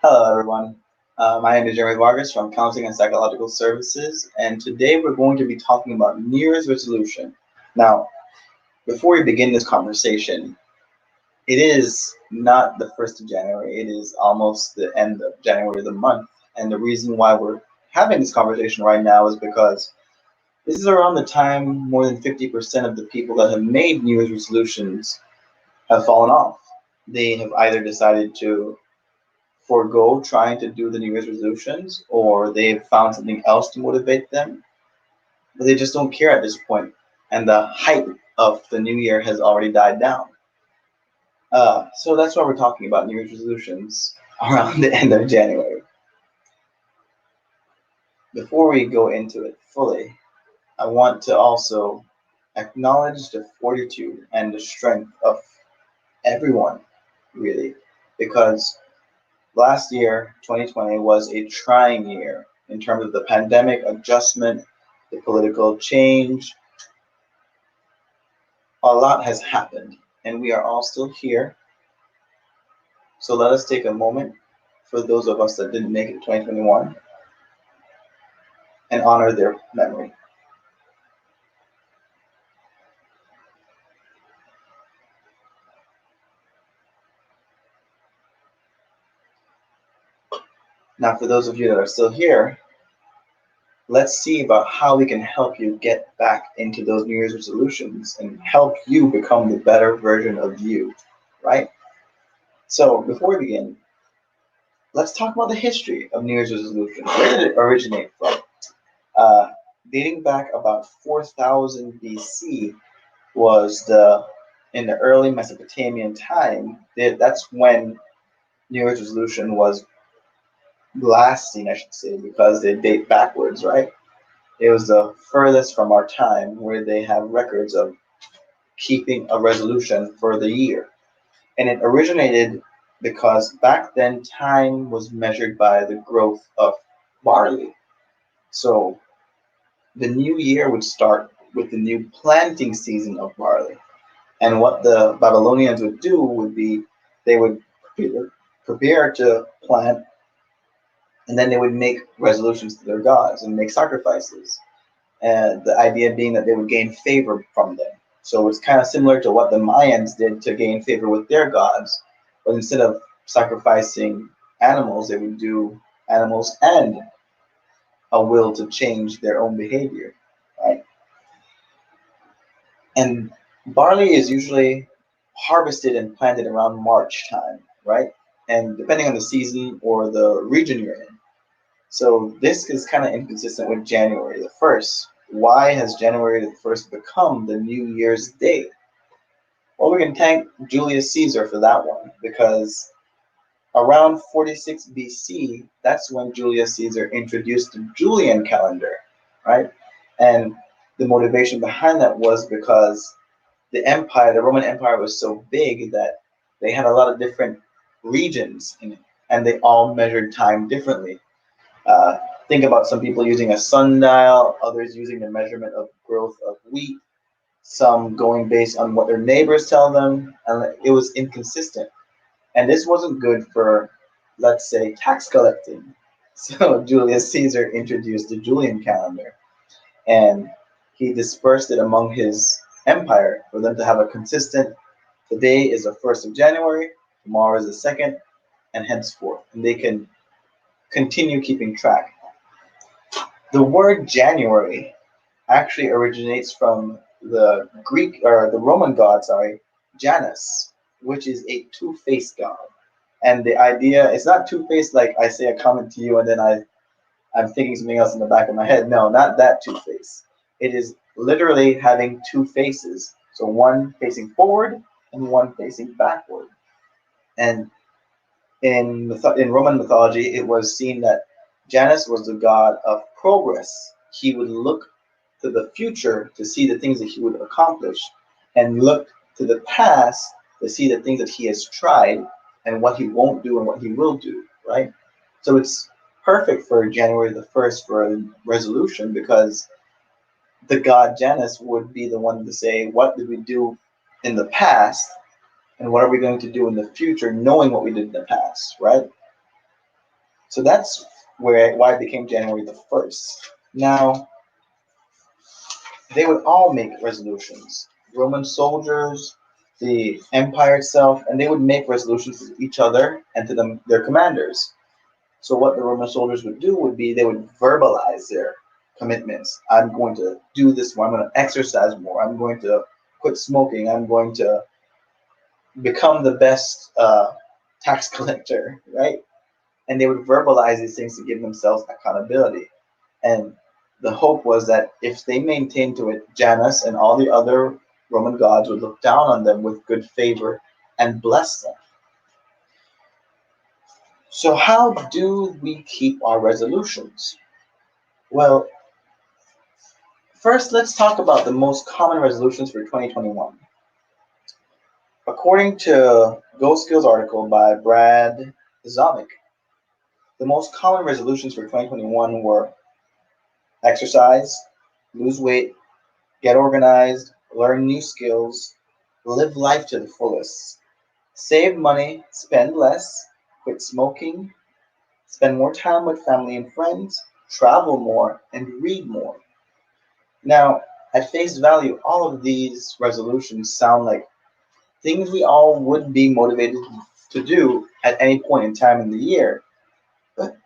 Hello, everyone. My name is Jeremy Vargas from Counseling and Psychological Services, and today we're going to be talking about New Year's resolution. Now, before we begin this conversation, it is not the 1st of January, it is almost the end of January, the month. And the reason why we're having this conversation right now is because this is around the time more than 50% of the people that have made New Year's resolutions have fallen off. They have either decided to forego trying to do the New Year's resolutions, or they've found something else to motivate them, but they just don't care at this point, and the hype of the new year has already died down. So that's why we're talking about New Year's resolutions around the end of January. Before we go into it fully, I want to also acknowledge the fortitude and the strength of everyone, really, because last year, 2020, was a trying year in terms of the pandemic adjustment, the political change. A lot has happened, and we are all still here. So let us take a moment for those of us that didn't make it to 2021 and honor their memory. Now, for those of you that are still here, let's see about how we can help you get back into those New Year's resolutions and help you become the better version of you, right? So, before we begin, let's talk about the history of New Year's resolution. Where did it originate from? Uh, Dating back about 4000 BC was the in the early Mesopotamian time. That's when New Year's resolution was last seen, I should say, because they date backwards, right? It was the furthest from our time where they have records of keeping a resolution for the year. And it originated because back then time was measured by the growth of barley. So the new year would start with the new planting season of barley. And what the Babylonians would do would be they would prepare to plant, and then they would make resolutions to their gods and make sacrifices. And the idea being that they would gain favor from them. So it's kind of similar to what the Mayans did to gain favor with their gods. But instead of sacrificing animals, they would do animals and a will to change their own behavior, right? And barley is usually harvested and planted around March time, right? And depending on the season or the region you're in. So this is kind of inconsistent with January the 1st. Why has January the 1st become the New Year's Day? Well, we can thank Julius Caesar for that one because around 46 BC, that's when Julius Caesar introduced the Julian calendar, right? And the motivation behind that was because the Roman Empire was so big that they had a lot of different regions in it, and they all measured time differently. Uh, think about some people using a sundial, others using the measurement of growth of wheat, some going based on what their neighbors tell them, and it was inconsistent. And this wasn't good for, let's say, tax collecting. So Julius Caesar introduced the Julian calendar, and he dispersed it among his empire for them to have a consistent. Today is the 1st of January, tomorrow is the 2nd, and henceforth. And they can continue keeping track. The word January actually originates from the Greek or the Roman god, sorry, Janus, which is a two-faced god. And the idea it's not two-faced like I say a comment to you and then I'm thinking something else in the back of my head. No, not that two-faced. It is literally having two faces. So one facing forward and one facing backward. And in Roman mythology, it was seen that Janus was the god of progress. He would look to the future to see the things that he would accomplish, and look to the past to see the things that he has tried and what he won't do and what he will do, right? So it's perfect for January the 1st for a resolution because the god Janus would be the one to say, what did we do in the past and what are we going to do in the future, knowing what we did in the past, right? So that's why it became January the 1st. Now, they would all make resolutions. Roman soldiers, the empire itself, and they would make resolutions to each other and to their commanders. So what the Roman soldiers would do would be they would verbalize their commitments. I'm going to do this more. I'm going to exercise more. I'm going to quit smoking. I'm going to become the best tax collector, right? And they would verbalize these things to give themselves accountability. And the hope was that if they maintained to it, Janus and all the other Roman gods would look down on them with good favor and bless them. So, how do we keep our resolutions? Well, first, let's talk about the most common resolutions for 2021. According to Go Skills article by Brad Zomick, the most common resolutions for 2021 were exercise, lose weight, get organized, learn new skills, live life to the fullest, save money, spend less, quit smoking, spend more time with family and friends, travel more, and read more. Now, at face value, all of these resolutions sound like things we all would be motivated to do at any point in time in the year. But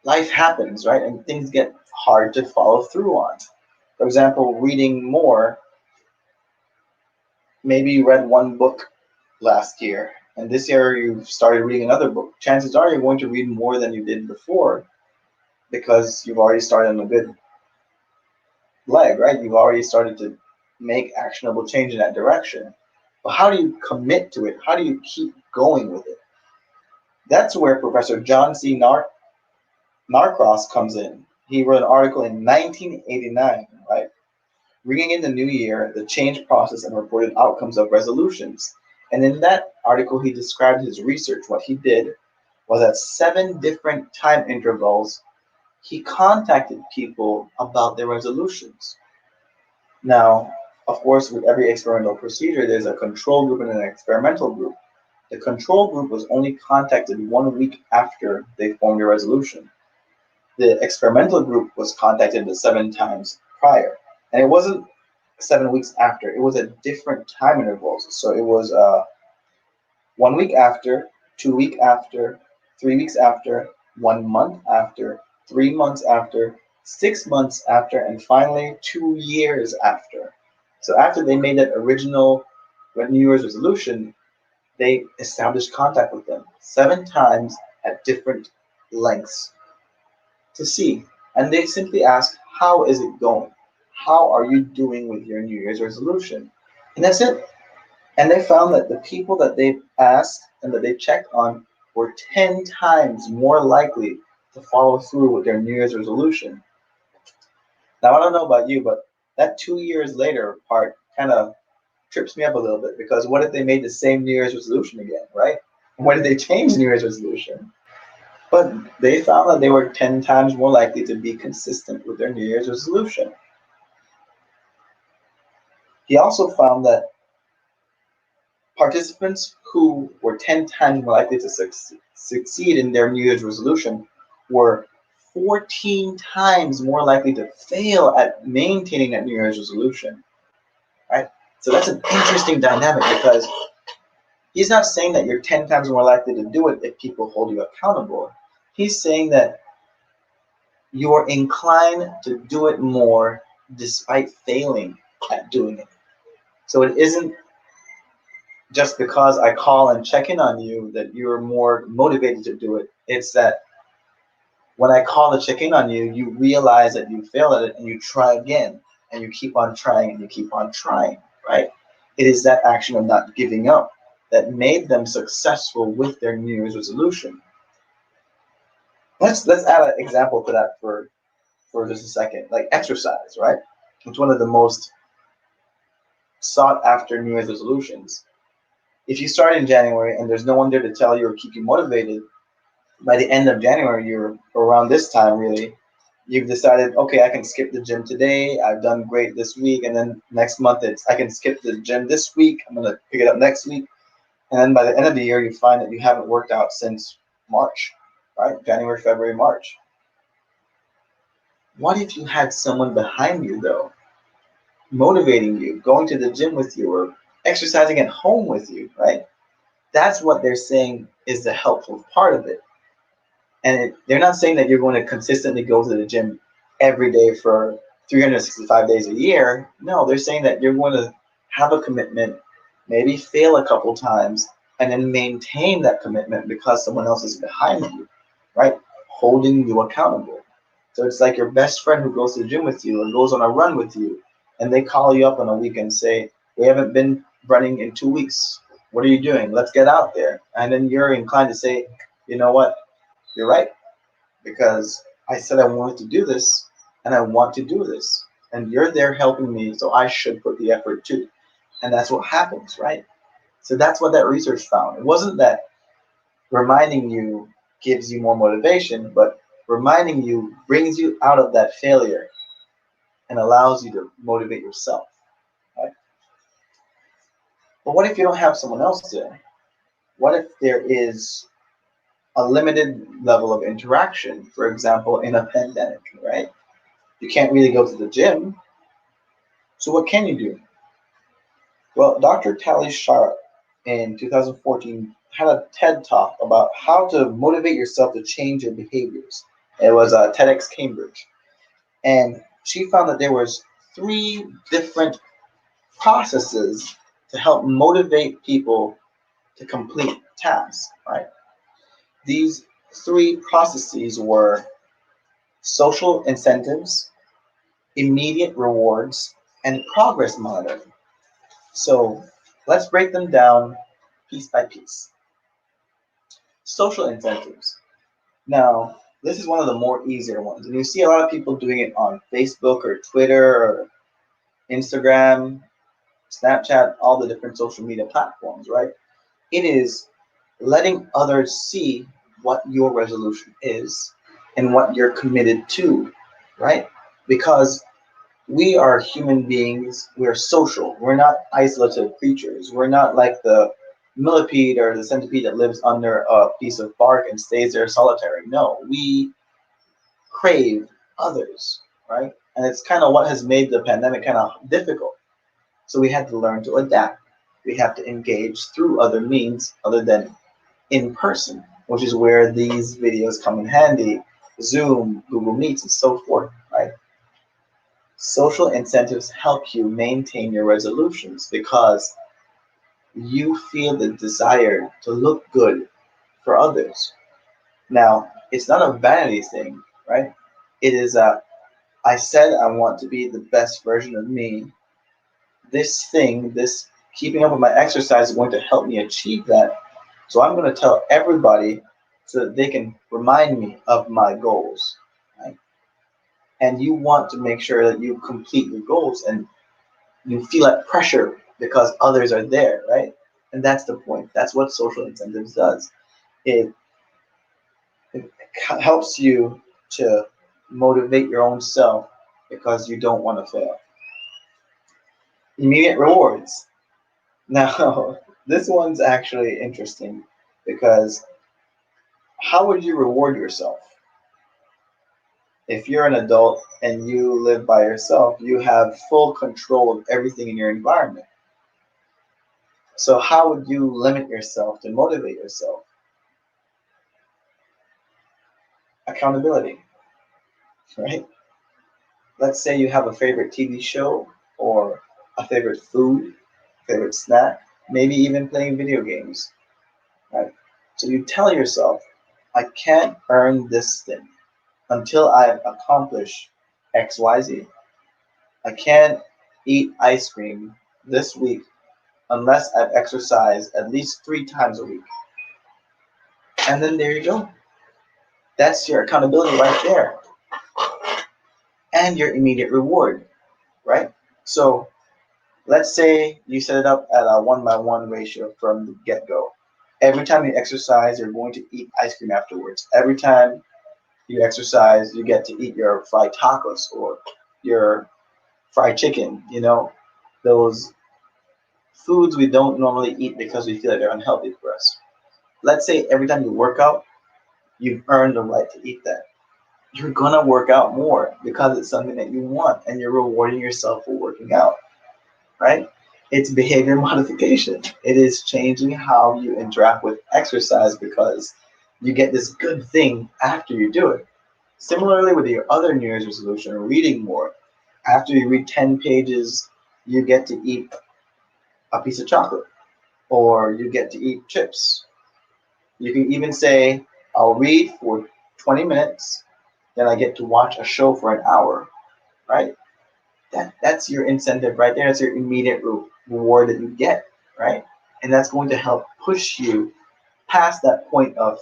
life happens, right? And things get hard to follow through on. For example, reading more. Maybe you read one book last year, and this year you've started reading another book. Chances are you're going to read more than you did before because you've already started on a good leg, right? You've already started to make actionable change in that direction. But how do you commit to it? How do you keep going with it? That's where Professor John C. Narcross comes in. He wrote an article in 1989, right? Bringing in the new year, the change process and reported outcomes of resolutions. And in that article, he described his research. What he did was at 7 different time intervals, he contacted people about their resolutions. Now, of course, with every experimental procedure, there's a control group and an experimental group. The control group was only contacted 1 week after they formed a resolution. The experimental group was contacted the 7 times prior. And it wasn't 7 weeks after, it was at different time intervals. So it was 1 week after, 2 weeks after, 3 weeks after, 1 month after, 3 months after, 6 months after, and finally 2 years after. So after they made that original New Year's resolution, they established contact with them 7 times at different lengths to see. And they simply asked, how is it going? How are you doing with your New Year's resolution? And that's it. And they found that the people that they asked and that they checked on were 10 times more likely to follow through with their New Year's resolution. Now, I don't know about you, but that 2 years later part kind of trips me up a little bit because what if they made the same New Year's resolution again, right? What if they changed New Year's resolution? But they found that they were 10 times more likely to be consistent with their New Year's resolution. He also found that participants who were 10 times more likely to succeed in their New Year's resolution were 14 times more likely to fail at maintaining that New Year's resolution. Right? So that's an interesting dynamic because he's not saying that you're 10 times more likely to do it if people hold you accountable. He's saying that you're inclined to do it more despite failing at doing it. So it isn't just because I call and check in on you that you're more motivated to do it. It's that when I call to check in on you, you realize that you failed at it and you try again and you keep on trying and you keep on trying, right? It is that action of not giving up that made them successful with their New Year's resolution. Let's add an example to that for just a second. Like exercise, right? It's one of the most sought after New Year's resolutions. If you start in January and there's no one there to tell you or keep you motivated, by the end of January, you're around this time really, you've decided, okay, I can skip the gym today. I've done great this week, and then next month I can skip the gym this week. I'm gonna pick it up next week, and then by the end of the year, you find that you haven't worked out since March. right? January, February, March. What if you had someone behind you, though, motivating you, going to the gym with you, or exercising at home with you, right? That's what they're saying is the helpful part of it. And they're not saying that you're going to consistently go to the gym every day for 365 days a year. No, they're saying that you're going to have a commitment, maybe fail a couple times, and then maintain that commitment because someone else is behind you, right? Holding you accountable. So it's like your best friend who goes to the gym with you or goes on a run with you, and they call you up on a weekend and say, "We haven't been running in 2 weeks. What are you doing? Let's get out there." And then you're inclined to say, "You know what? You're right, because I said I wanted to do this, and I want to do this, and you're there helping me, so I should put the effort too." And that's what happens, right? So that's what that research found. It wasn't that reminding you gives you more motivation, but reminding you brings you out of that failure and allows you to motivate yourself, right? But what if you don't have someone else there? What if there is a limited level of interaction, for example, in a pandemic, right? You can't really go to the gym. So what can you do? Well, Dr. Tali Sharp in 2014 had a TED talk about how to motivate yourself to change your behaviors. It was TEDx Cambridge. And she found that there was three different processes to help motivate people to complete tasks, right? These three processes were social incentives, immediate rewards, and progress monitoring. So let's break them down piece by piece. Social incentives. Now, this is one of the more easier ones, and you see a lot of people doing it on Facebook or Twitter or Instagram, Snapchat, all the different social media platforms, right? It is letting others see what your resolution is and what you're committed to, right? Because we are human beings, we're social, we're not isolative creatures. We're not like the millipede or the centipede that lives under a piece of bark and stays there solitary. No, we crave others, right? And it's kind of what has made the pandemic kind of difficult. So we had to learn to adapt. We have to engage through other means other than in person, which is where these videos come in handy. Zoom, Google Meets, and so forth, right? Social incentives help you maintain your resolutions because you feel the desire to look good for others. Now, it's not a vanity thing, right? It is I said I want to be the best version of me. This thing, this keeping up with my exercise is going to help me achieve that. So I'm going to tell everybody so that they can remind me of my goals, right? And you want to make sure that you complete your goals and you feel that pressure because others are there, right? And that's the point. That's what social incentives does. It, it helps you to motivate your own self because you don't want to fail. Immediate rewards. Now, this one's actually interesting because how would you reward yourself? If you're an adult and you live by yourself, you have full control of everything in your environment. So, how would you limit yourself to motivate yourself? Accountability, right? Let's say you have a favorite TV show or a favorite food, favorite snack, maybe even playing video games, right? So you tell yourself, I can't earn this thing until I've accomplished XYZ. I can't eat ice cream this week unless I've exercised at least 3 times a week. And then there you go. That's your accountability right there. And your immediate reward, right? So let's say you set it up at a 1-by-1 ratio from the get go. Every time you exercise, you're going to eat ice cream afterwards. Every time you exercise, you get to eat your fried tacos or your fried chicken, those foods we don't normally eat because we feel like they're unhealthy for us. Let's say every time you work out, you've earned the right to eat that. You're gonna work out more because it's something that you want and you're rewarding yourself for working out, right? It's behavior modification. It is changing how you interact with exercise because you get this good thing after you do it. Similarly with your other New Year's resolution, reading more. After you read 10 pages, you get to eat a piece of chocolate or you get to eat chips. You can even say, I'll read for 20 minutes, then I get to watch a show for an hour, right? That's your incentive right there. That's your immediate reward that you get, right? And that's going to help push you past that point of,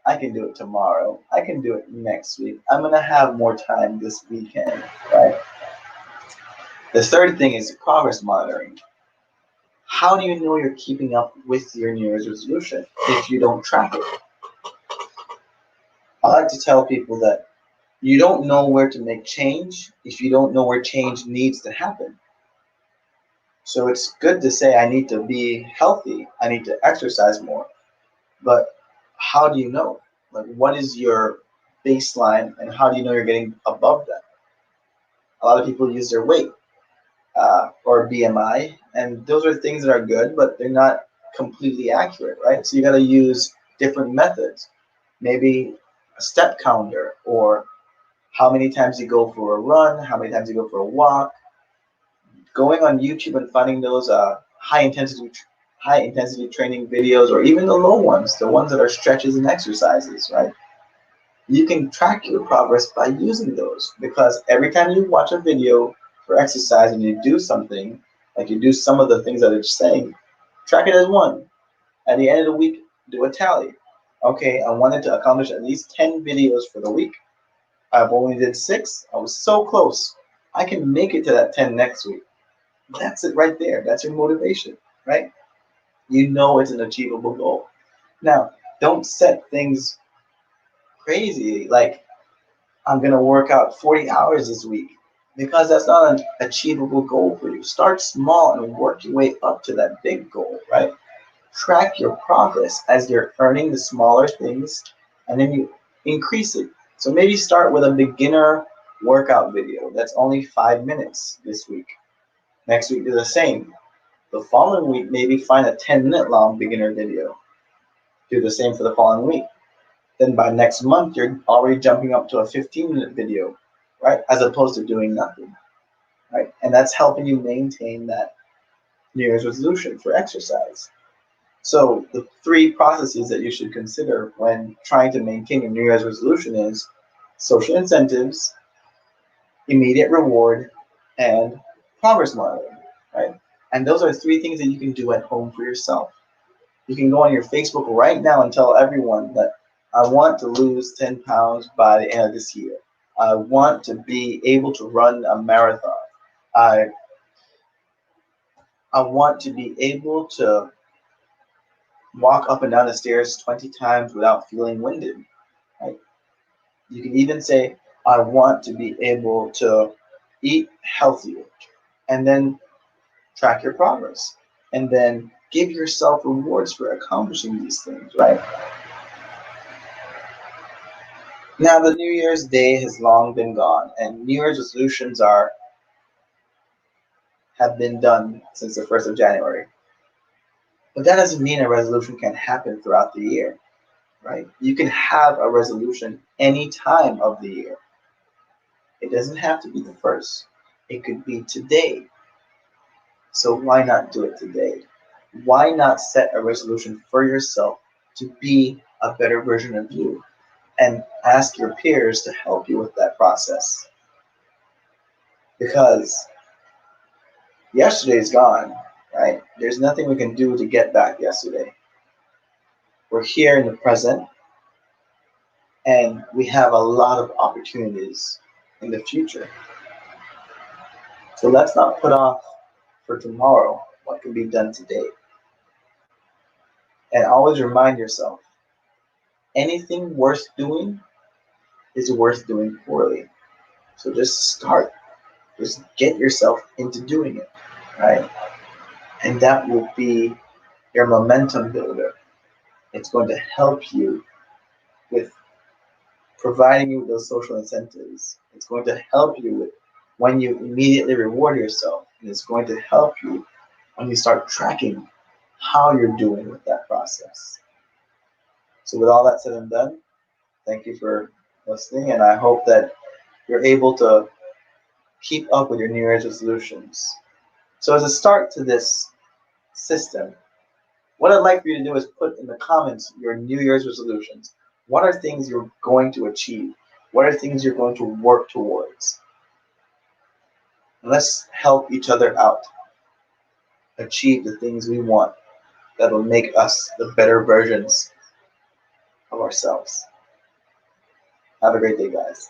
I can do it tomorrow. I can do it next week. I'm gonna have more time this weekend, right? The third thing is progress monitoring. How do you know you're keeping up with your New Year's resolution if you don't track it? I like to tell people that you don't know where to make change if you don't know where change needs to happen. So it's good to say, I need to be healthy, I need to exercise more. But how do you know? Like, what is your baseline and how do you know you're getting above that? A lot of people use their weight or BMI, and those are things that are good, but they're not completely accurate, right? So you got to use different methods. Maybe a step counter, or how many times you go for a run, how many times you go for a walk. Going on YouTube and finding those high intensity training videos, or even the low ones, the ones that are stretches and exercises, right? You can track your progress by using those because every time you watch a video for exercise and you do something, like you do some of the things that it's saying, track it as one. At the end of the week, do a tally. Okay, I wanted to accomplish at least 10 videos for the week. I've only did 6. I was so close. I can make it to that 10 next week. That's it right there. That's your motivation, right? You know it's an achievable goal. Now, don't set things crazy like I'm going to work out 40 hours this week because that's not an achievable goal for you. Start small and work your way up to that big goal, right? Track your progress as you're earning the smaller things and then you increase it. So maybe start with a beginner workout video that's only 5 minutes this week. Next week do the same. The following week, maybe find a 10-minute long beginner video. Do the same for the following week. Then by next month, you're already jumping up to a 15-minute video, right? As opposed to doing nothing, right? And that's helping you maintain that New Year's resolution for exercise. So the 3 processes that you should consider when trying to maintain your New Year's resolution is social incentives, immediate reward, and progress monitoring, right? And those are 3 things that you can do at home for yourself. You can go on your Facebook right now and tell everyone that I want to lose 10 pounds by the end of this year. I want to be able to run a marathon. I I want to be able to walk up and down the stairs 20 times without feeling winded. Right? You can even say, I want to be able to eat healthier, and then track your progress, and then give yourself rewards for accomplishing these things, right? Now, the New Year's Day has long been gone, and New Year's resolutions have been done since the 1st of January. But that doesn't mean a resolution can happen throughout the year, right? You can have a resolution any time of the year. It doesn't have to be the first. It could be today. So why not do it today? Why not set a resolution for yourself to be a better version of you and ask your peers to help you with that process? Because yesterday's gone, right? There's nothing we can do to get back yesterday. We're here in the present, and we have a lot of opportunities in the future. So let's not put off for tomorrow what can be done today. And always remind yourself, anything worth doing is worth doing poorly. So just start. Just get yourself into doing it, right? And that will be your momentum builder. It's going to help you with providing you with those social incentives. It's going to help you with when you immediately reward yourself. And it's going to help you when you start tracking how you're doing with that process. So, with all that said and done, thank you for listening. And I hope that you're able to keep up with your New Year's resolutions. So, as a start to this system, what I'd like for you to do is put in the comments your New Year's resolutions. What are things you're going to achieve? What are things you're going to work towards? And let's help each other out achieve the things we want that will make us the better versions of ourselves. Have a great day, guys.